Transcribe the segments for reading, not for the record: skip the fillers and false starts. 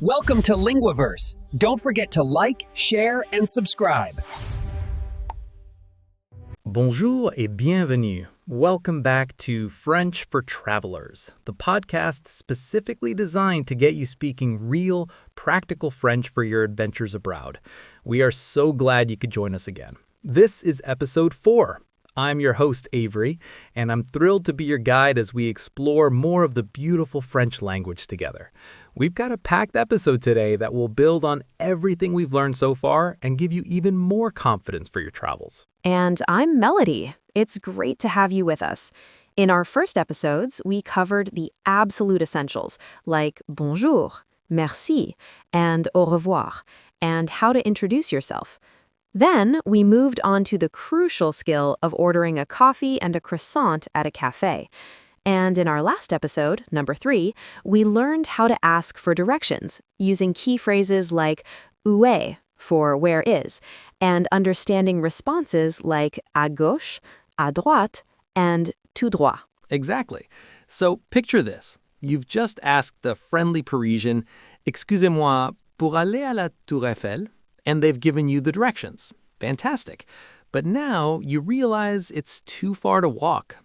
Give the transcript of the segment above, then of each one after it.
Welcome to Linguaverse. Don't forget to like, share, and subscribe. Bonjour et bienvenue. Welcome back to French for Travelers, the podcast specifically designed to get you speaking real, practical French for your adventures abroad. We are so glad you could join us again. This is episode 4. I'm your host, Avery, and I'm thrilled to be your guide as we explore more of the beautiful French language together. We've got a packed episode today that will build on everything we've learned so far and give you even more confidence for your travels. And I'm Melody. It's great to have you with us. In our first episodes, we covered the absolute essentials like bonjour, merci, and au revoir, and how to introduce yourself. Then we moved on to the crucial skill of ordering a coffee and a croissant at a cafe. And in our last episode, number 3, we learned how to ask for directions using key phrases like où est for where is, and understanding responses like à gauche, à droite, and tout droit. Exactly. So picture this. You've just asked the friendly Parisian, excusez-moi, pour aller à la Tour Eiffel? And they've given you the directions. Fantastic. But now you realize it's too far to walk.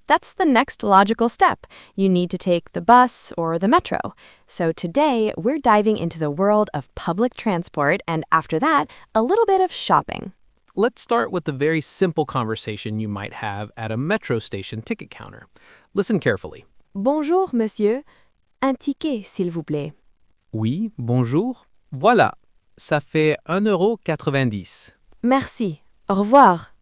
That's the next logical step. You need to take the bus or the metro. So today, we're diving into the world of public transport, and after that, a little bit of shopping. Let's start with the very simple conversation you might have at a metro station ticket counter. Listen carefully. Bonjour, monsieur. Un ticket, s'il vous plaît. Oui, bonjour. Voilà. Ça fait 1,90 €. Merci. Au revoir.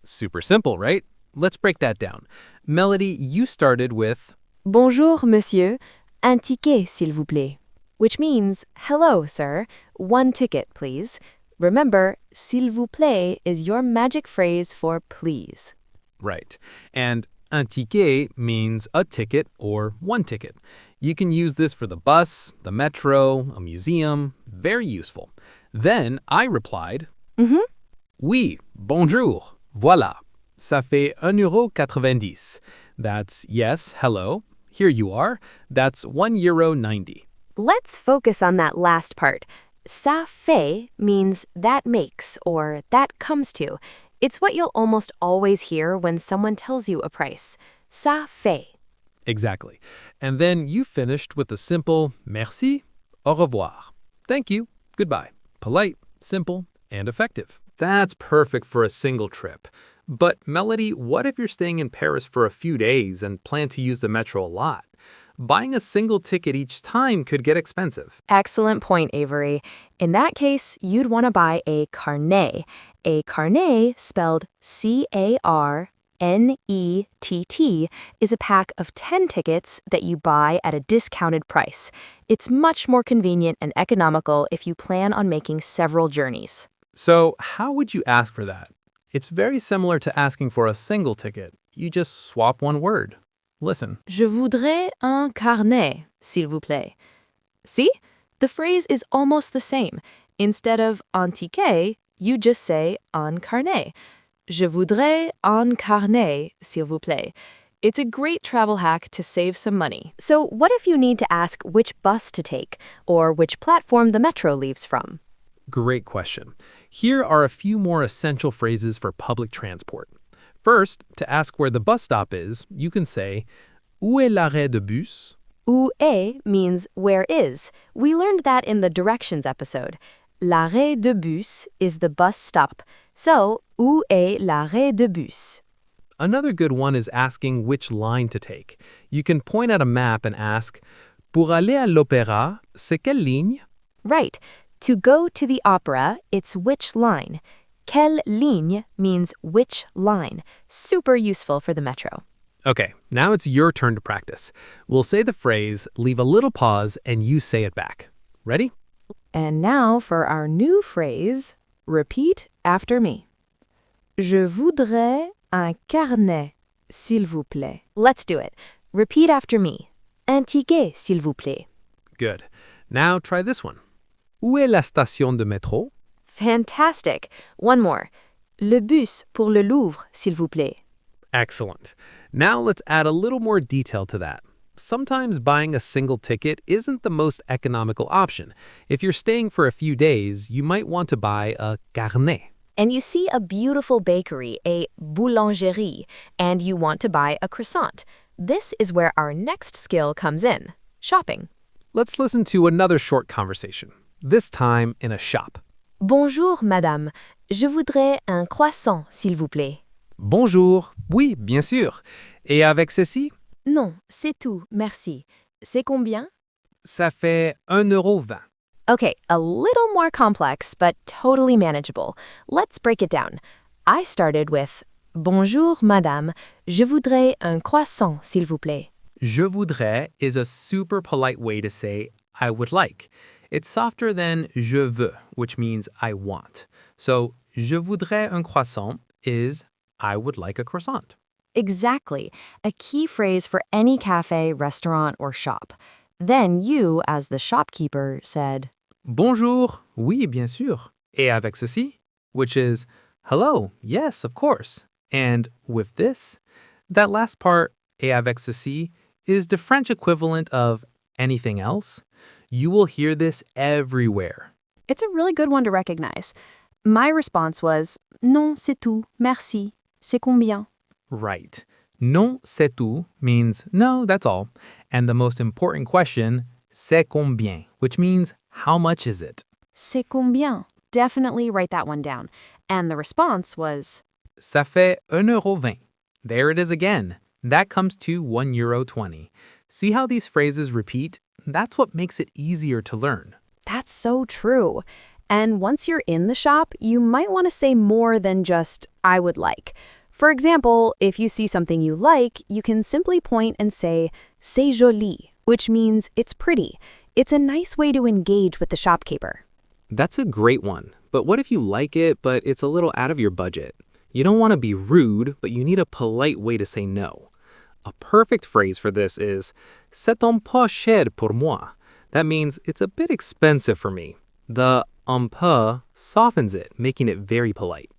Super simple, right? Let's break that down. Melody, you started with Bonjour, monsieur. Un ticket, s'il vous plaît. Which means, hello, sir. One ticket, please. Remember, s'il vous plaît is your magic phrase for please. right. And un ticket means a ticket or one ticket. You can use this for the bus, the metro, a museum. Very useful. Then I replied, Oui, bonjour. Voilà. Ça fait 1,90 €. That's yes, hello. Here you are. That's €1.90. Let's focus on that last part. Ça fait means that makes or that comes to. It's what you'll almost always hear when someone tells you a price. Ça fait. Exactly. And then you finished with a simple merci, au revoir. Thank you, goodbye. Polite, simple, and effective. That's perfect for a single trip. But Melody, what if you're staying in Paris for a few days and plan to use the metro a lot? Buying a single ticket each time could get expensive. Excellent point, Avery. In that case, you'd want to buy a carnet. A carnet, spelled C-A-R-N-E-T-T, is a pack of 10 tickets that you buy at a discounted price. It's much more convenient and economical if you plan on making several journeys. So how would you ask for that? It's very similar to asking for a single ticket. You just swap one word. Listen. Je voudrais un carnet, s'il vous plaît. See? The phrase is almost the same. Instead of un ticket, you just say un carnet. Je voudrais un carnet, s'il vous plaît. It's a great travel hack to save some money. So what if you need to ask which bus to take or which platform the metro leaves from? Great question. Here are a few more essential phrases for public transport. First, to ask where the bus stop is, you can say, Où est l'arrêt de bus? Où est means where is. We learned that in the directions episode. L'arrêt de bus is the bus stop. So, où est l'arrêt de bus? Another good one is asking which line to take. You can point at a map and ask, Pour aller à l'opéra, c'est quelle ligne? Right. To go to the opera, it's which line. Quelle ligne means which line. Super useful for the metro. Okay, now it's your turn to practice. We'll say the phrase, leave a little pause, and you say it back. Ready? And now for our new phrase, repeat after me. Je voudrais un carnet, s'il vous plaît. Let's do it. Repeat after me. Un ticket, s'il vous plaît. Good. Now try this one. Où est la station de métro? Fantastic. One more. Le bus pour le Louvre, s'il vous plaît. Excellent. Now let's add a little more detail to that. sometimes buying a single ticket isn't the most economical option. If you're staying for a few days, you might want to buy a carnet. And you see a beautiful bakery, a boulangerie, and you want to buy a croissant. This is where our next skill comes in, shopping. Let's listen to another short conversation, this time in a shop. Bonjour, madame. Je voudrais un croissant, s'il vous plaît. Bonjour, oui, bien sûr. Et avec ceci? Non, c'est tout, merci. C'est combien? Ça fait 1,20 €. Okay, a little more complex, but totally manageable. Let's break it down. I started with Bonjour, madame. Je voudrais un croissant, s'il vous plaît. Je voudrais is a super polite way to say I would like. It's softer than je veux, which means I want. So, je voudrais un croissant is I would like a croissant. Exactly, a key phrase for any cafe, restaurant, or shop. Then you, as the shopkeeper, said, Bonjour, oui, bien sûr. Et avec ceci? Which is, hello, yes, of course. And with this? That last part, et avec ceci, is the French equivalent of anything else. You will hear this everywhere. It's a really good one to recognize. My response was, Non, c'est tout, merci. C'est combien? Right. Non, c'est tout means no, that's all. And the most important question, c'est combien, which means how much is it? C'est combien? Definitely write that one down. And the response was, Ça fait 1,20 €. There it is again. That comes to €1.20. See how these phrases repeat? That's what makes it easier to learn. That's so true. And once you're in the shop, you might want to say more than just, I would like. For example, if you see something you like, you can simply point and say, c'est joli, which means it's pretty. It's a nice way to engage with the shopkeeper. That's a great one. But what if you like it, but it's a little out of your budget? You don't want to be rude, but you need a polite way to say no. A perfect phrase for this is, c'est un peu cher pour moi. That means it's a bit expensive for me. The un peu softens it, making it very polite.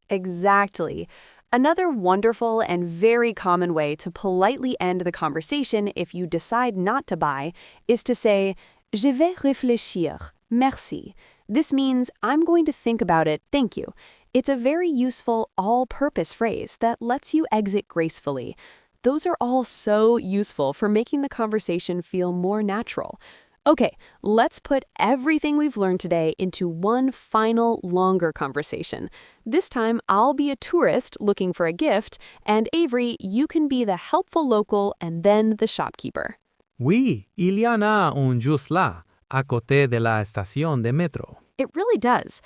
Exactly. Another wonderful and very common way to politely end the conversation if you decide not to buy is to say, Je vais réfléchir, merci. This means I'm going to think about it, thank you. It's a very useful all-purpose phrase that lets you exit gracefully. Those are all so useful for making the conversation feel more natural. Okay, let's put everything we've learned today into one final, longer conversation. This time, I'll be a tourist looking for a gift, and Avery, you can be the helpful local and then the shopkeeper. Oui, il y en a un juste là, à côté de la estación de metro. It really does.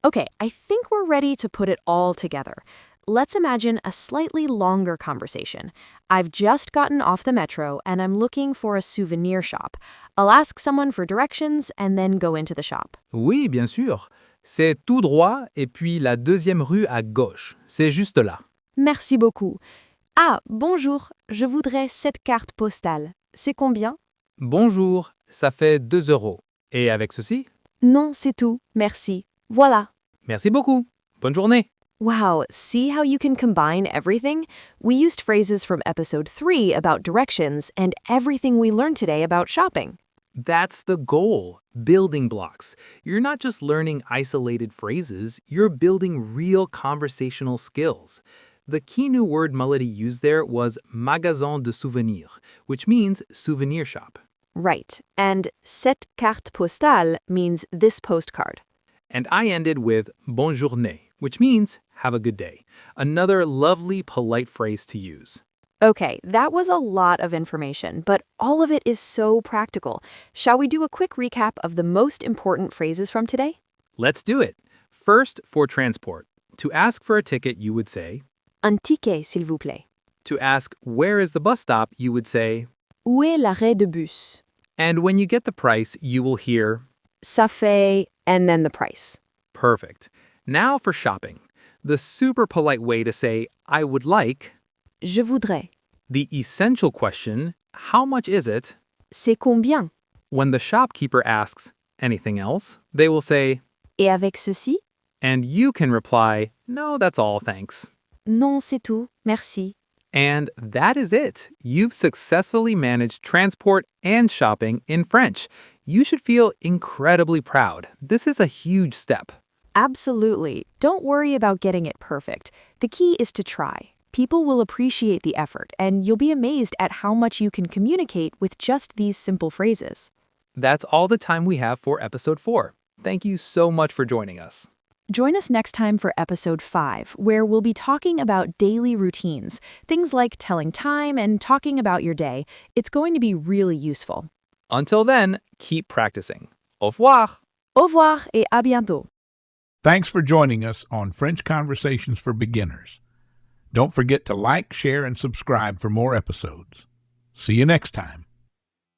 Okay, I think we're ready to put it all together. Let's imagine a slightly longer conversation. I've just gotten off the metro and I'm looking for a souvenir shop. I'll ask someone for directions and then go into the shop. Oui, bien sûr. C'est tout droit et puis la deuxième rue à gauche. C'est juste là. Merci beaucoup. Ah, bonjour, je voudrais cette carte postale. C'est combien? Bonjour, ça fait 2 €. Et avec ceci? Non, c'est tout, merci. Voilà. Merci beaucoup. Bonne journée. Wow, see how you can combine everything? We used phrases from episode 3 about directions and everything we learned today about shopping. That's the goal, building blocks. You're not just learning isolated phrases, you're building real conversational skills. The key new word Melody used there was magasin de souvenirs, which means souvenir shop. Right, and cette carte postale means this postcard. And I ended with bonne journée, which means have a good day. Another lovely, polite phrase to use. Okay, that was a lot of information, but all of it is so practical. Shall we do a quick recap of the most important phrases from today? Let's do it. First, for transport. To ask for a ticket, you would say. Un ticket, s'il vous plaît. To ask where is the bus stop, you would say. Où est l'arrêt de bus? And when you get the price, you will hear. Ça fait, and then the price. Perfect. Now for shopping. The super polite way to say, I would like. Je voudrais. The essential question, how much is it? C'est combien? When the shopkeeper asks, anything else? They will say, Et avec ceci? and you can reply, no, that's all, thanks. Non, c'est tout, merci. And that is it. You've successfully managed transport and shopping in French. You should feel incredibly proud. This is a huge step. Absolutely. Don't worry about getting it perfect. The key is to try. People will appreciate the effort, and you'll be amazed at how much you can communicate with just these simple phrases. That's all the time we have for episode 4. Thank you so much for joining us. Join us next time for episode 5, where we'll be talking about daily routines, things like telling time and talking about your day. It's going to be really useful. Until then, keep practicing. Au revoir! Au revoir et à bientôt. Thanks for joining us on French Conversations for Beginners. Don't forget to like, share, and subscribe for more episodes. See you next time.